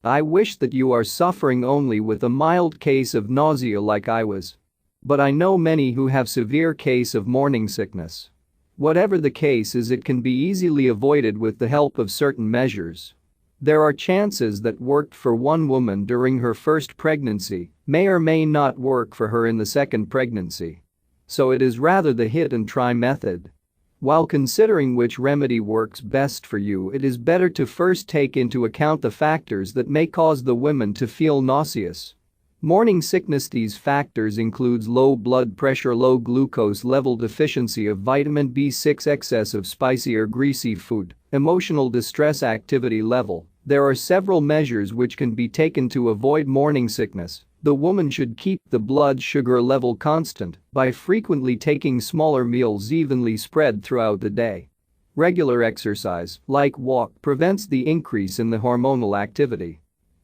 I wish that you are suffering only with a mild case of nausea like I was. But I know many who have severe case of morning sickness. Whatever the case is, it can be easily avoided with the help of certain measures. There are chances that worked for one woman during her first pregnancy may or may not work for her in the second pregnancy. So it is rather the hit and try method. While considering which remedy works best for you, it is better to first take into account the factors that may cause the women to feel nauseous. Morning sickness. These factors includes low blood pressure, low glucose level, deficiency of vitamin B6, excess of spicy or greasy food, emotional distress, activity level. There are several measures which can be taken to avoid morning sickness. The woman should keep the blood sugar level constant by frequently taking smaller meals evenly spread throughout the day. Regular exercise, like walk, prevents the increase in the hormonal activity.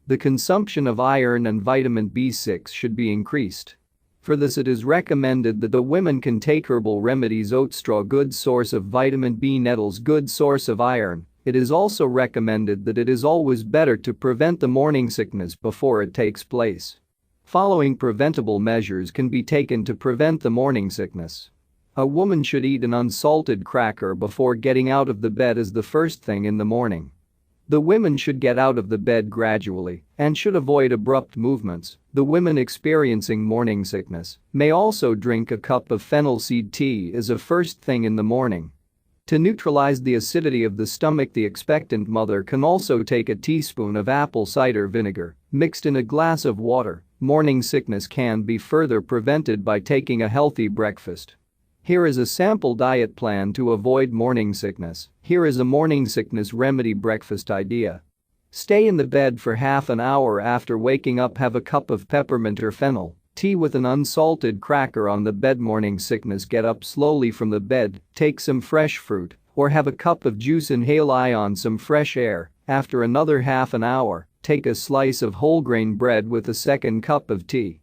The consumption of iron and vitamin B6 should be increased. For this, it is recommended that the women can take herbal remedies: oat straw, good source of vitamin B; nettles, good source of iron. It is also recommended that it is always better to prevent the morning sickness before it takes place. Following preventable measures can be taken to prevent the morning sickness. A woman should eat an unsalted cracker before getting out of the bed as the first thing in the morning. The women should get out of the bed gradually and should avoid abrupt movements. The women experiencing morning sickness may also drink a cup of fennel seed tea as a first thing in the morning. To neutralize the acidity of the stomach, the expectant mother can also take a teaspoon of apple cider vinegar mixed in a glass of water. Morning sickness can be further prevented by taking a healthy breakfast. Here is a sample diet plan to avoid morning sickness. Here is a morning sickness remedy breakfast idea. Stay in the bed for half an hour after waking up. Have a cup of peppermint or fennel tea with an unsalted cracker on the bed. Morning sickness. Get up slowly from the bed, take some fresh fruit, or have a cup of juice. Inhale on some fresh air. After another half an hour, take a slice of whole grain bread with a second cup of tea.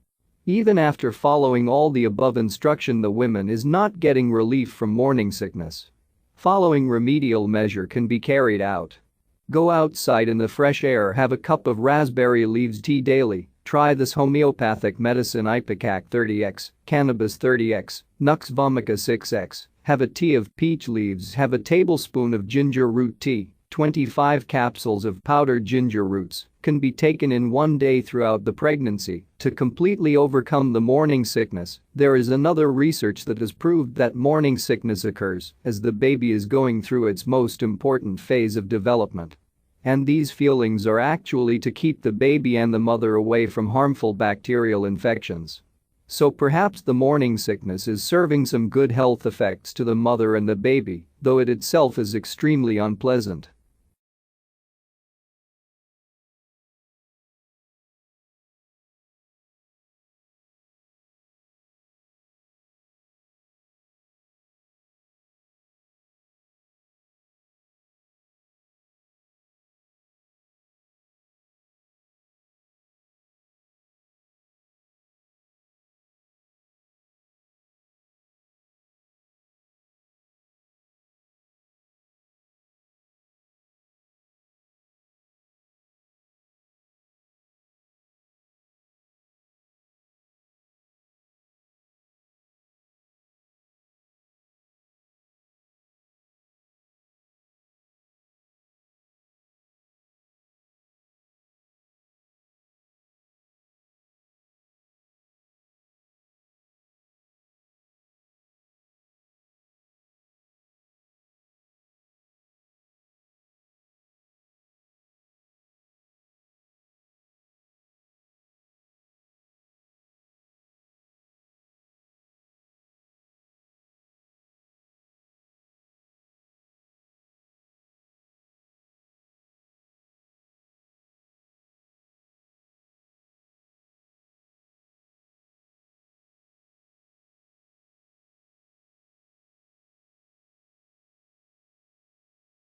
Even after following all the above instruction, the woman is not getting relief from morning sickness. Following remedial measure can be carried out. Go outside in the fresh air. Have a cup of raspberry leaves tea daily. Try this homeopathic medicine: Ipecac 30x, cannabis 30x, Nux vomica 6x. Have a tea of peach leaves. Have a tablespoon of ginger root tea. 25 capsules of powdered ginger roots can be taken in one day throughout the pregnancy to completely overcome the morning sickness. There is another research that has proved that morning sickness occurs as the baby is going through its most important phase of development. And these feelings are actually to keep the baby and the mother away from harmful bacterial infections. So perhaps the morning sickness is serving some good health effects to the mother and the baby, though it itself is extremely unpleasant.